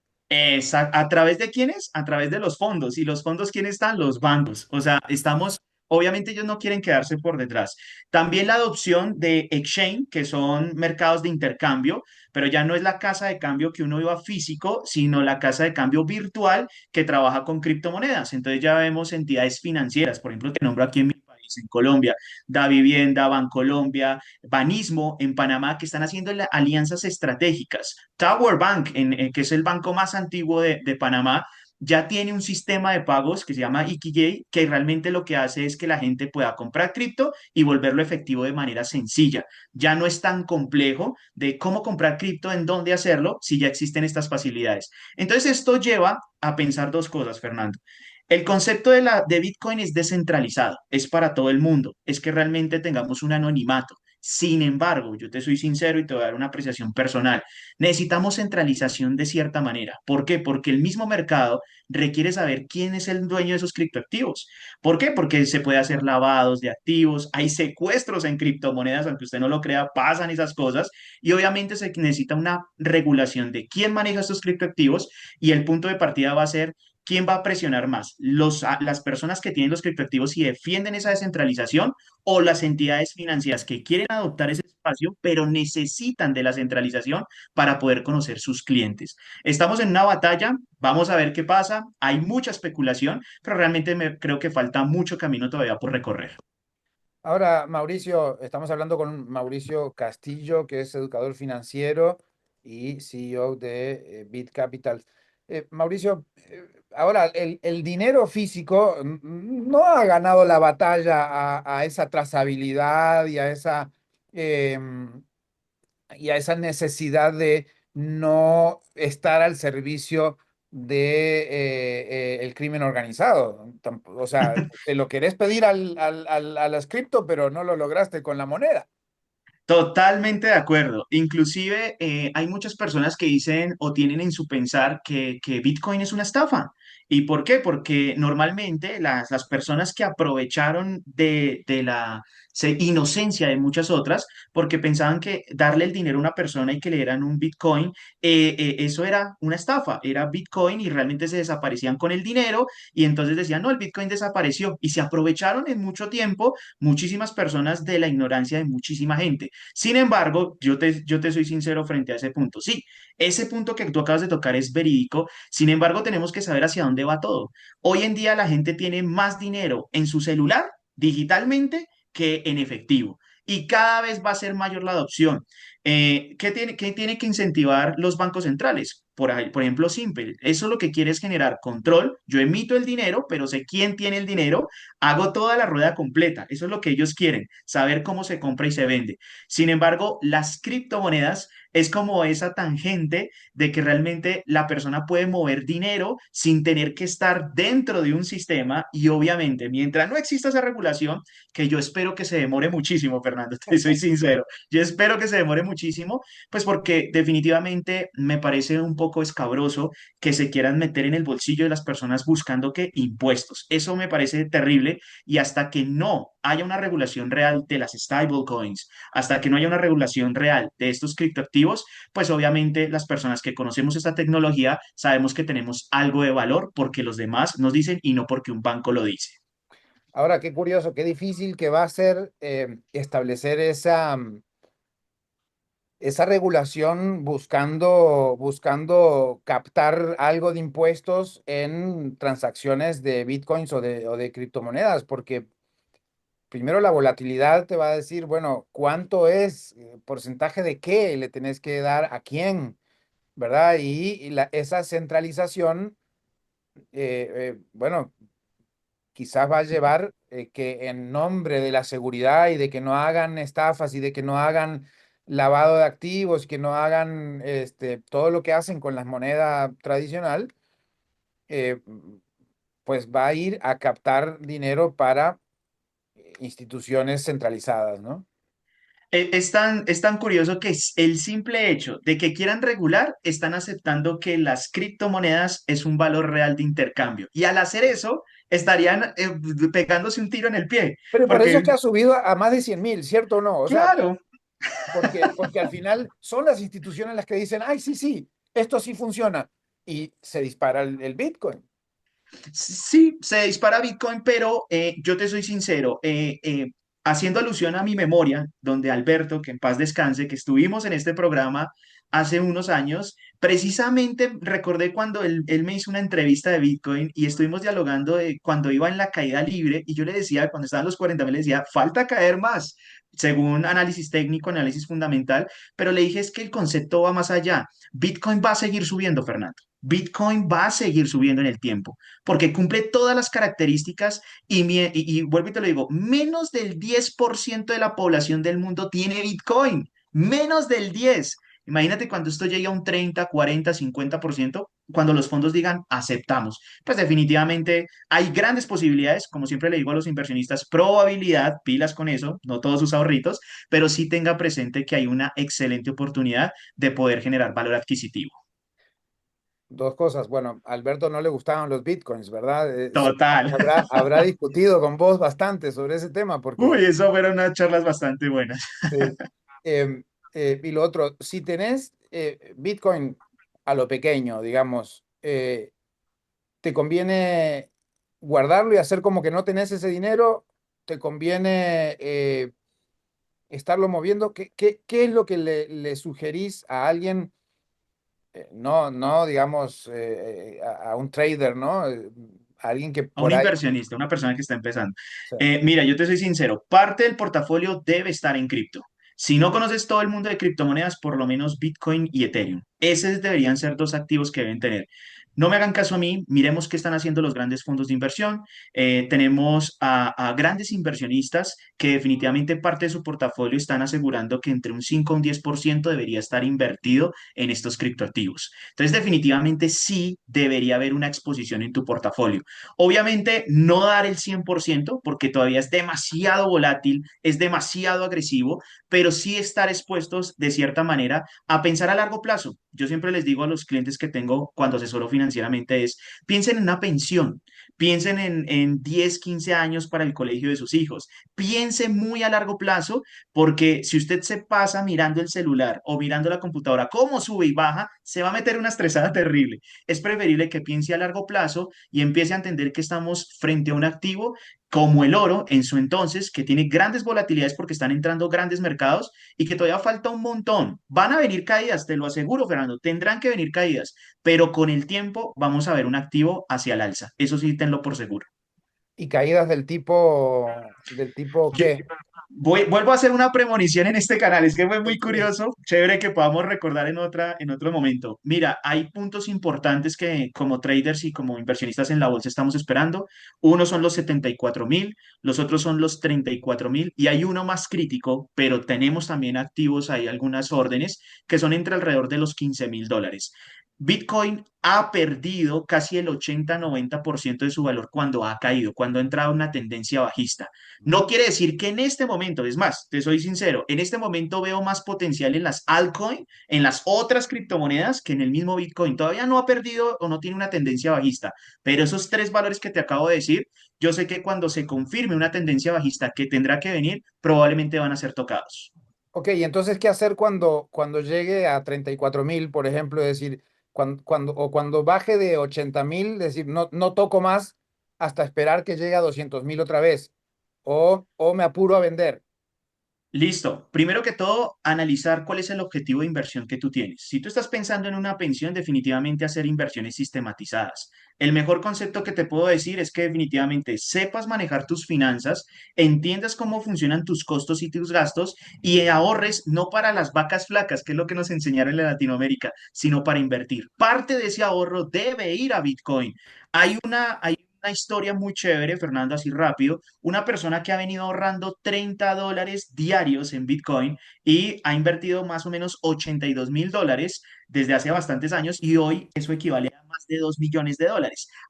¿A través de quiénes? A través de los fondos. ¿Y los fondos quiénes están? Los bancos. O sea, estamos, obviamente ellos no quieren quedarse por detrás. También la adopción de exchange, que son mercados de intercambio, pero ya no es la casa de cambio que uno iba físico, sino la casa de cambio virtual que trabaja con criptomonedas. Entonces ya vemos entidades financieras, por ejemplo, te nombro aquí en mi país, en Colombia, Da Vivienda, Bancolombia, Banismo en Panamá, que están haciendo alianzas estratégicas. Tower Bank, que es el banco más antiguo de Panamá, ya tiene un sistema de pagos que se llama Ikigai, que realmente lo que hace es que la gente pueda comprar cripto y volverlo efectivo de manera sencilla. Ya no es tan complejo de cómo comprar cripto, en dónde hacerlo, si ya existen estas facilidades. Entonces, esto lleva a pensar dos cosas, Fernando. El concepto de Bitcoin es descentralizado, es para todo el mundo, es que realmente tengamos un anonimato. Sin embargo, yo te soy sincero y te voy a dar una apreciación personal. Necesitamos centralización de cierta manera. ¿Por qué? Porque el mismo mercado requiere saber quién es el dueño de esos criptoactivos. ¿Por qué? Porque se puede hacer lavados de activos, hay secuestros en criptomonedas, aunque usted no lo crea, pasan esas cosas y obviamente se necesita una regulación de quién maneja estos criptoactivos y el punto de partida va a ser ¿quién va a presionar más? Las personas que tienen los criptoactivos y defienden esa descentralización o las entidades financieras que quieren adoptar ese espacio, pero necesitan de la centralización para poder conocer sus clientes. Estamos en una batalla, vamos a ver qué pasa. Hay mucha especulación, pero realmente creo que falta mucho camino todavía por recorrer. Ahora, Mauricio, estamos hablando con Mauricio Castillo, que es educador financiero y CEO de Bit Capital. Mauricio, ahora el dinero físico no ha ganado la batalla a esa trazabilidad em, y a esa necesidad de no estar al servicio de el crimen organizado. O sea, te lo querés pedir a las cripto, pero no lo lograste con la moneda. Totalmente de acuerdo. Inclusive hay muchas personas que dicen o tienen en su pensar que Bitcoin es una estafa. ¿Y por qué? Porque normalmente las personas que aprovecharon de la inocencia de muchas otras, porque pensaban que darle el dinero a una persona y que le dieran un Bitcoin, eso era una estafa, era Bitcoin y realmente se desaparecían con el dinero y entonces decían, no, el Bitcoin desapareció y se aprovecharon en mucho tiempo muchísimas personas de la ignorancia de muchísima gente. Sin embargo, yo te soy sincero frente a ese punto. Sí, ese punto que tú acabas de tocar es verídico. Sin embargo, tenemos que saber hacia dónde va todo. Hoy en día la gente tiene más dinero en su celular digitalmente que en efectivo. Y cada vez va a ser mayor la adopción. ¿Qué tiene que incentivar los bancos centrales? Por ejemplo, Simple. Eso lo que quiere es generar control. Yo emito el dinero, pero sé quién tiene el dinero. Hago toda la rueda completa. Eso es lo que ellos quieren, saber cómo se compra y se vende. Sin embargo, las criptomonedas es como esa tangente de que realmente la persona puede mover dinero sin tener que estar dentro de un sistema y obviamente, mientras no exista esa regulación, que yo espero que se demore muchísimo, Fernando, te soy sincero, yo espero que se demore muchísimo, pues porque definitivamente me parece un poco escabroso que se quieran meter en el bolsillo de las personas buscando que impuestos. Eso me parece terrible y hasta que no haya una regulación real de las stablecoins, hasta que no haya una regulación real de estos criptoactivos, pues obviamente las personas que conocemos esta tecnología sabemos que tenemos algo de valor porque los demás nos dicen y no porque un banco lo dice. Ahora, qué curioso, qué difícil que va a ser establecer esa, esa regulación buscando captar algo de impuestos en transacciones de bitcoins o de criptomonedas, porque primero la volatilidad te va a decir, bueno, ¿cuánto es? ¿Porcentaje de qué le tenés que dar a quién? ¿Verdad? Esa centralización, bueno, quizás va a llevar que en nombre de la seguridad y de que no hagan estafas y de que no hagan lavado de activos, que no hagan todo lo que hacen con las monedas tradicional, eh, pues va a ir a captar dinero para instituciones centralizadas, ¿no? Es tan curioso que el simple hecho de que quieran regular, están aceptando que las criptomonedas es un valor real de intercambio. Y al hacer eso, estarían pegándose un tiro en el pie. Pero por eso Porque, es que ha subido a más de 100.000, ¿cierto o no? O sea, claro, porque al final son las instituciones las que dicen, ay, sí, sí, esto sí funciona. Y se dispara el Bitcoin. sí, se dispara Bitcoin, pero yo te soy sincero, haciendo alusión a mi memoria, donde Alberto, que en paz descanse, que estuvimos en este programa hace unos años, precisamente recordé cuando él me hizo una entrevista de Bitcoin y estuvimos dialogando de cuando iba en la caída libre y yo le decía, cuando estaban los 40.000, le decía, falta caer más, según análisis técnico, análisis fundamental, pero le dije es que el concepto va más allá. Bitcoin va a seguir subiendo, Fernando. Bitcoin va a seguir subiendo en el tiempo porque cumple todas las características y vuelvo y te lo digo, menos del 10% de la población del mundo tiene Bitcoin, menos del 10. Imagínate cuando esto llegue a un 30, 40, 50%, cuando los fondos digan aceptamos. Pues definitivamente hay grandes posibilidades, como siempre le digo a los inversionistas, probabilidad, pilas con eso, no todos sus ahorritos, pero sí tenga presente que hay una excelente oportunidad de poder generar valor adquisitivo. Dos cosas. Bueno, a Alberto no le gustaban los bitcoins, ¿verdad? Total. Habrá discutido con vos bastante sobre ese tema, porque Uy, eso fueron unas charlas bastante buenas. sí. Em, y lo otro, si tenés bitcoin a lo pequeño, digamos, ¿te conviene guardarlo y hacer como que no tenés ese dinero? ¿Te conviene estarlo moviendo? ¿Qué es lo que le sugerís a alguien? No, digamos, a un trader, ¿no? Alguien que A un por ahí. inversionista, una persona que está empezando. Sí. Mira, yo te soy sincero, parte del portafolio debe estar en cripto. Si no conoces todo el mundo de criptomonedas, por lo menos Bitcoin y Ethereum. Esos deberían ser dos activos que deben tener. No me hagan caso a mí, miremos qué están haciendo los grandes fondos de inversión. Tenemos a grandes inversionistas que definitivamente parte de su portafolio están asegurando que entre un 5 y un 10% debería estar invertido en estos criptoactivos. Entonces, definitivamente sí debería haber una exposición en tu portafolio. Obviamente no dar el 100% porque todavía es demasiado volátil, es demasiado agresivo, pero sí estar expuestos de cierta manera a pensar a largo plazo. Yo siempre les digo a los clientes que tengo cuando asesoro financieramente es, piensen en una pensión, piensen en 10, 15 años para el colegio de sus hijos, piensen muy a largo plazo porque si usted se pasa mirando el celular o mirando la computadora, cómo sube y baja, se va a meter una estresada terrible. Es preferible que piense a largo plazo y empiece a entender que estamos frente a un activo como el oro en su entonces, que tiene grandes volatilidades porque están entrando grandes mercados y que todavía falta un montón. Van a venir caídas, te lo aseguro, Fernando, tendrán que venir caídas, pero con el tiempo vamos a ver un activo hacia el alza. Eso sí, tenlo por seguro. Y caídas del tipo, ¿qué? Vuelvo a hacer una premonición en este canal, es que fue muy curioso, chévere que podamos recordar en otro momento. Mira, hay puntos importantes que como traders y como inversionistas en la bolsa estamos esperando. Uno son los 74.000, los otros son los 34.000 y hay uno más crítico, pero tenemos también activos, hay algunas órdenes que son entre alrededor de los $15.000. Bitcoin ha perdido casi el 80-90% de su valor cuando ha caído, cuando ha entrado en una tendencia bajista. No quiere decir que en este momento, es más, te soy sincero, en este momento veo más potencial en las altcoin, en las otras criptomonedas, que en el mismo Bitcoin. Todavía no ha perdido o no tiene una tendencia bajista, pero esos tres valores que te acabo de decir, yo sé que cuando se confirme una tendencia bajista que tendrá que venir, probablemente van a ser tocados. Ok, y entonces, ¿qué hacer cuando llegue a 34.000, por ejemplo? Es decir, o cuando baje de 80.000, es decir, no toco más hasta esperar que llegue a 200.000 otra vez, o me apuro a vender. Listo. Primero que todo, analizar cuál es el objetivo de inversión que tú tienes. Si tú estás pensando en una pensión, definitivamente hacer inversiones sistematizadas. El mejor concepto que te puedo decir es que definitivamente sepas manejar tus finanzas, entiendas cómo funcionan tus costos y tus gastos y ahorres no para las vacas flacas, que es lo que nos enseñaron en Latinoamérica, sino para invertir. Parte de ese ahorro debe ir a Bitcoin. Hay una historia muy chévere, Fernando, así rápido, una persona que ha venido ahorrando $30 diarios en Bitcoin y ha invertido más o menos $82.000 desde hace bastantes años y hoy eso equivale a más de $2 millones.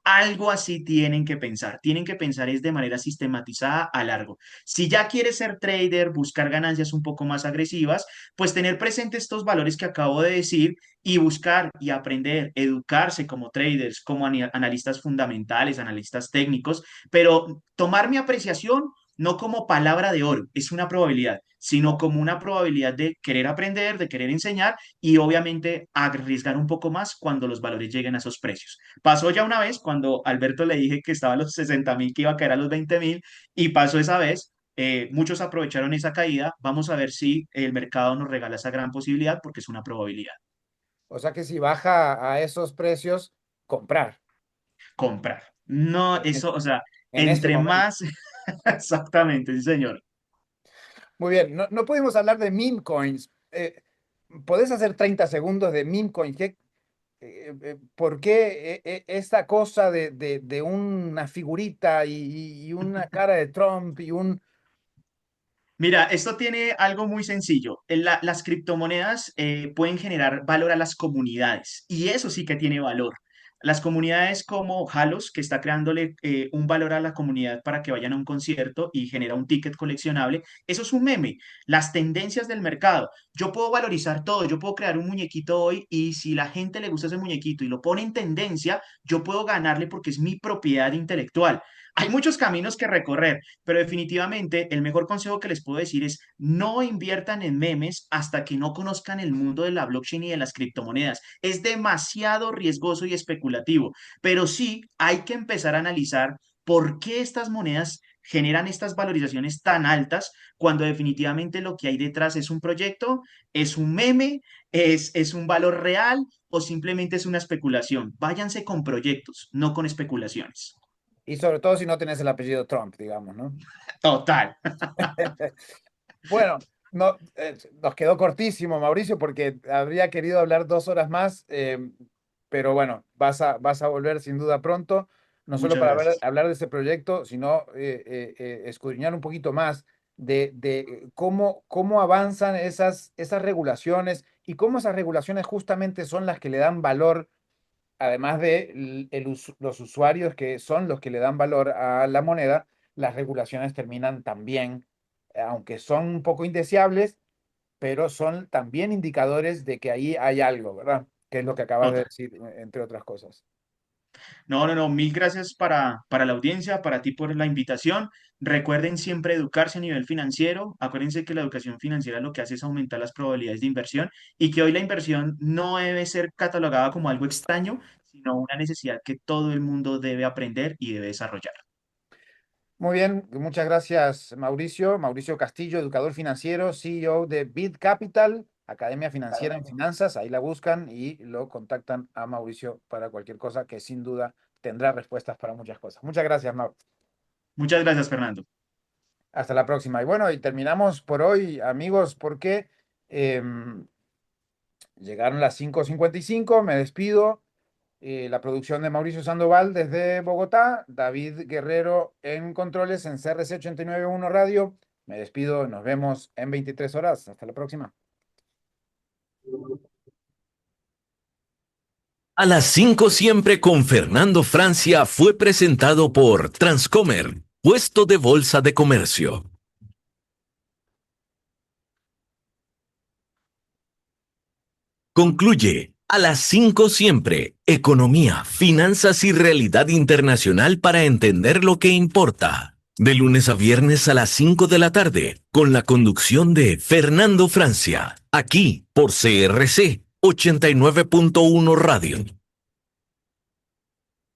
Algo así tienen que pensar es de manera sistematizada a largo. Si ya quieres ser trader, buscar ganancias un poco más agresivas, pues tener presente estos valores que acabo de decir y buscar y aprender, educarse como traders, como analistas fundamentales, analistas técnicos, pero tomar mi apreciación no como palabra de oro, es una probabilidad, sino como una probabilidad de querer aprender, de querer enseñar y obviamente arriesgar un poco más cuando los valores lleguen a esos precios. Pasó ya una vez cuando Alberto le dije que estaba a los 60.000, que iba a caer a los 20.000 y pasó esa vez. Muchos aprovecharon esa caída. Vamos a ver si el mercado nos regala esa gran posibilidad porque es una probabilidad. O sea que si baja a esos precios, comprar Comprar. No, en eso, o sea, en este entre momento. más, exactamente, sí, señor. Muy bien, no pudimos hablar de meme coins. ¿Podés hacer 30 segundos de meme coin? ¿Por qué esta cosa de una figurita y una cara de Trump y un... Mira, esto tiene algo muy sencillo. Las criptomonedas pueden generar valor a las comunidades y eso sí que tiene valor. Las comunidades como Halos, que está creándole un valor a la comunidad para que vayan a un concierto y genera un ticket coleccionable, eso es un meme. Las tendencias del mercado. Yo puedo valorizar todo, yo puedo crear un muñequito hoy y si la gente le gusta ese muñequito y lo pone en tendencia, yo puedo ganarle porque es mi propiedad intelectual. Hay muchos caminos que recorrer, pero definitivamente el mejor consejo que les puedo decir es no inviertan en memes hasta que no conozcan el mundo de la blockchain y de las criptomonedas. Es demasiado riesgoso y especulativo, pero sí hay que empezar a analizar por qué estas monedas generan estas valorizaciones tan altas cuando definitivamente lo que hay detrás es un proyecto, es un meme, es un valor real o simplemente es una especulación. Váyanse con proyectos, no con especulaciones. Y sobre todo si no tenés el apellido Trump, digamos, ¿no? Total. Bueno, no, nos quedó cortísimo, Mauricio, porque habría querido hablar 2 horas más, pero bueno, vas a volver sin duda pronto, no solo Muchas para gracias. hablar de ese proyecto, sino escudriñar un poquito más de cómo avanzan esas regulaciones y cómo esas regulaciones justamente son las que le dan valor, además de los usuarios que son los que le dan valor a la moneda, las regulaciones terminan también, aunque son un poco indeseables, pero son también indicadores de que ahí hay algo, ¿verdad? Que es lo que acabas de Total. decir, entre otras cosas. No, no, no. Mil gracias para la audiencia, para ti por la invitación. Recuerden siempre educarse a nivel financiero. Acuérdense que la educación financiera lo que hace es aumentar las probabilidades de inversión y que hoy la inversión no debe ser catalogada como algo extraño, sino una necesidad que todo el mundo debe aprender y debe desarrollar. Muy bien, muchas gracias, Mauricio. Mauricio Castillo, educador financiero, CEO de Bit Capital, Academia Financiera en Finanzas. Ahí la buscan y lo contactan a Mauricio para cualquier cosa que sin duda tendrá respuestas para muchas cosas. Muchas gracias, Mauricio. Muchas gracias, Fernando. Hasta la próxima. Y bueno, y terminamos por hoy, amigos, porque llegaron las 5:55. Me despido. La producción de Mauricio Sandoval desde Bogotá, David Guerrero en controles en CRC 89.1 Radio. Me despido, nos vemos en 23 horas. Hasta la próxima. A las 5 siempre con Fernando Francia fue presentado por Transcomer, puesto de bolsa de comercio. Concluye a las 5 siempre, economía, finanzas y realidad internacional para entender lo que importa. De lunes a viernes a las 5 de la tarde, con la conducción de Fernando Francia, aquí por CRC 89.1 Radio.